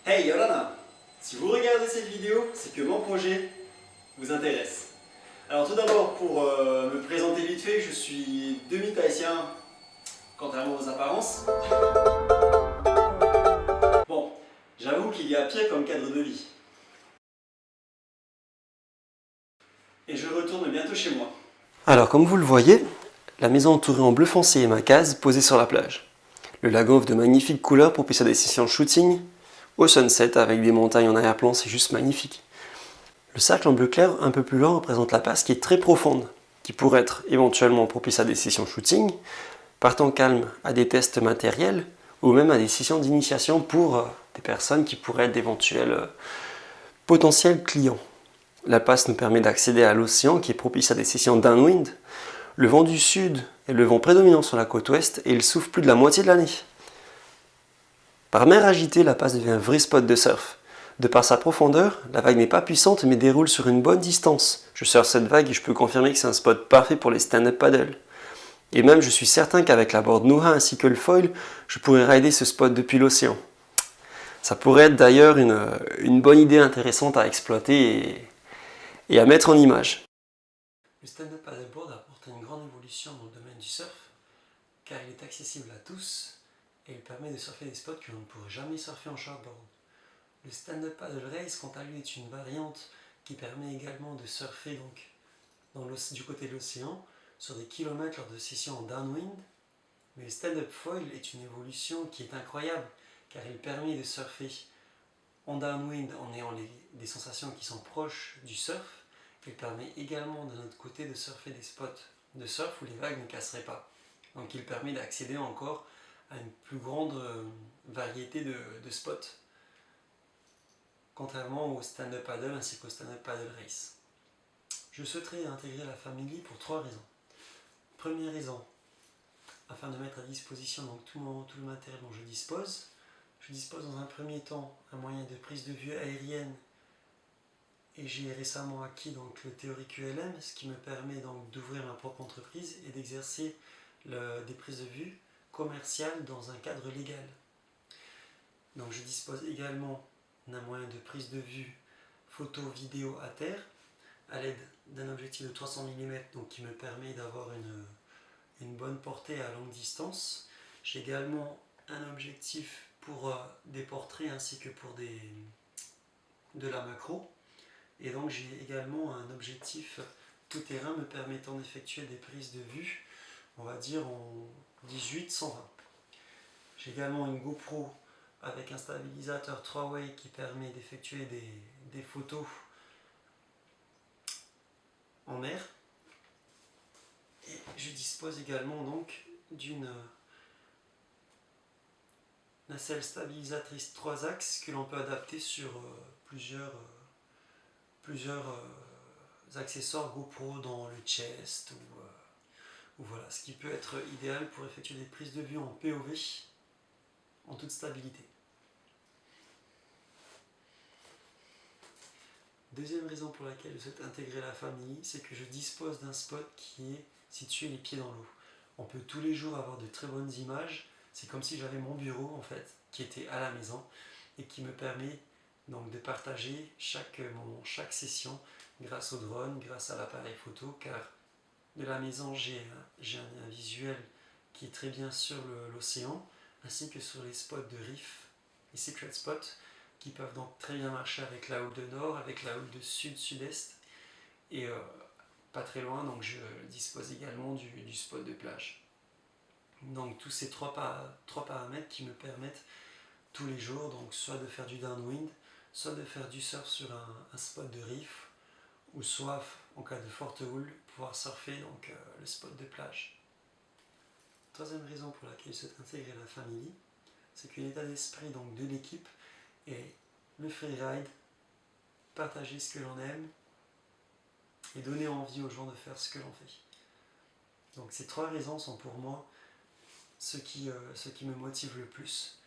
Hey Yolana! Si vous regardez cette vidéo, c'est que mon projet vous intéresse. Alors tout d'abord, pour me présenter vite fait, je suis demi-tahitien, contrairement aux apparences. Bon, j'avoue qu'il y a pire comme cadre de vie. Et je retourne bientôt chez moi. Alors comme vous le voyez, la maison entourée en bleu foncé est ma case posée sur la plage. Le lagon offre de magnifiques couleurs propices à des sessions shooting. Au sunset avec des montagnes en arrière-plan, c'est juste magnifique. Le cercle en bleu clair un peu plus loin représente la passe qui est très profonde, qui pourrait être éventuellement propice à des sessions shooting, par temps calme à des tests matériels ou même à des sessions d'initiation pour des personnes qui pourraient être d'éventuels potentiels clients. La passe nous permet d'accéder à l'océan qui est propice à des sessions downwind. Le vent du sud est le vent prédominant sur la côte ouest et il souffle plus de la moitié de l'année. Par mer agitée, la passe devient un vrai spot de surf. De par sa profondeur, la vague n'est pas puissante mais déroule sur une bonne distance. Je surfe cette vague et je peux confirmer que c'est un spot parfait pour les stand-up paddle. Et même je suis certain qu'avec la board Nuha ainsi que le foil, je pourrais rider ce spot depuis l'océan. Ça pourrait être d'ailleurs une bonne idée intéressante à exploiter et à mettre en image. Le stand-up paddleboard apporte une grande évolution dans le domaine du surf car il est accessible à tous et il permet de surfer des spots que l'on ne pourrait jamais surfer en shortboard. Le stand-up paddle race, quant à lui, est une variante qui permet également de surfer du côté de l'océan sur des kilomètres lors de sessions en downwind. Mais le stand-up foil est une évolution qui est incroyable car il permet de surfer en downwind en ayant des sensations qui sont proches du surf. Il permet également de notre côté de surfer des spots de surf où les vagues ne casseraient pas. Donc il permet d'accéder encore à une plus grande variété de spots, contrairement au stand-up paddle ainsi qu'au stand-up paddle race. Je souhaiterais intégrer la famille pour 3 raisons. Première raison, afin de mettre à disposition donc tout le matériel dont je dispose dans un premier temps un moyen de prise de vue aérienne et j'ai récemment acquis donc le Theory QLM, ce qui me permet donc d'ouvrir ma propre entreprise et d'exercer des prises de vue commerciales dans un cadre légal. Donc je dispose également d'un moyen de prise de vue photo vidéo à terre à l'aide d'un objectif de 300 mm donc qui me permet d'avoir une bonne portée à longue distance. J'ai également un objectif pour des portraits ainsi que pour de la macro. Et donc j'ai également un objectif tout terrain me permettant d'effectuer des prises de vue, on va dire en 18-120. J'ai également une GoPro avec un stabilisateur 3-way qui permet d'effectuer des photos en mer. Et je dispose également donc d'une nacelle stabilisatrice 3 axes que l'on peut adapter sur plusieurs accessoires GoPro dans le chest ou voilà, ce qui peut être idéal pour effectuer des prises de vue en POV en toute stabilité. Deuxième raison pour laquelle je souhaite intégrer la famille, c'est que je dispose d'un spot qui est situé les pieds dans l'eau. On peut tous les jours avoir de très bonnes images, c'est comme si j'avais mon bureau en fait, qui était à la maison et qui me permet donc de partager chaque moment, chaque session grâce au drone, grâce à l'appareil photo, car de la maison j'ai un visuel qui est très bien sur l'océan, ainsi que sur les spots de reef, les secret spots, qui peuvent donc très bien marcher avec la houle de nord, avec la houle de sud-sud-est, et pas très loin, donc je dispose également du spot de plage. Donc tous ces trois paramètres qui me permettent tous les jours, donc soit de faire du downwind, soit de faire du surf sur un spot de reef, ou soit en cas de forte houle, pouvoir surfer donc le spot de plage. Troisième raison pour laquelle je souhaite intégrer la famille, c'est que l'état d'esprit donc de l'équipe est le freeride, partager ce que l'on aime et donner envie aux gens de faire ce que l'on fait. Donc ces 3 raisons sont pour moi ce qui me motive le plus.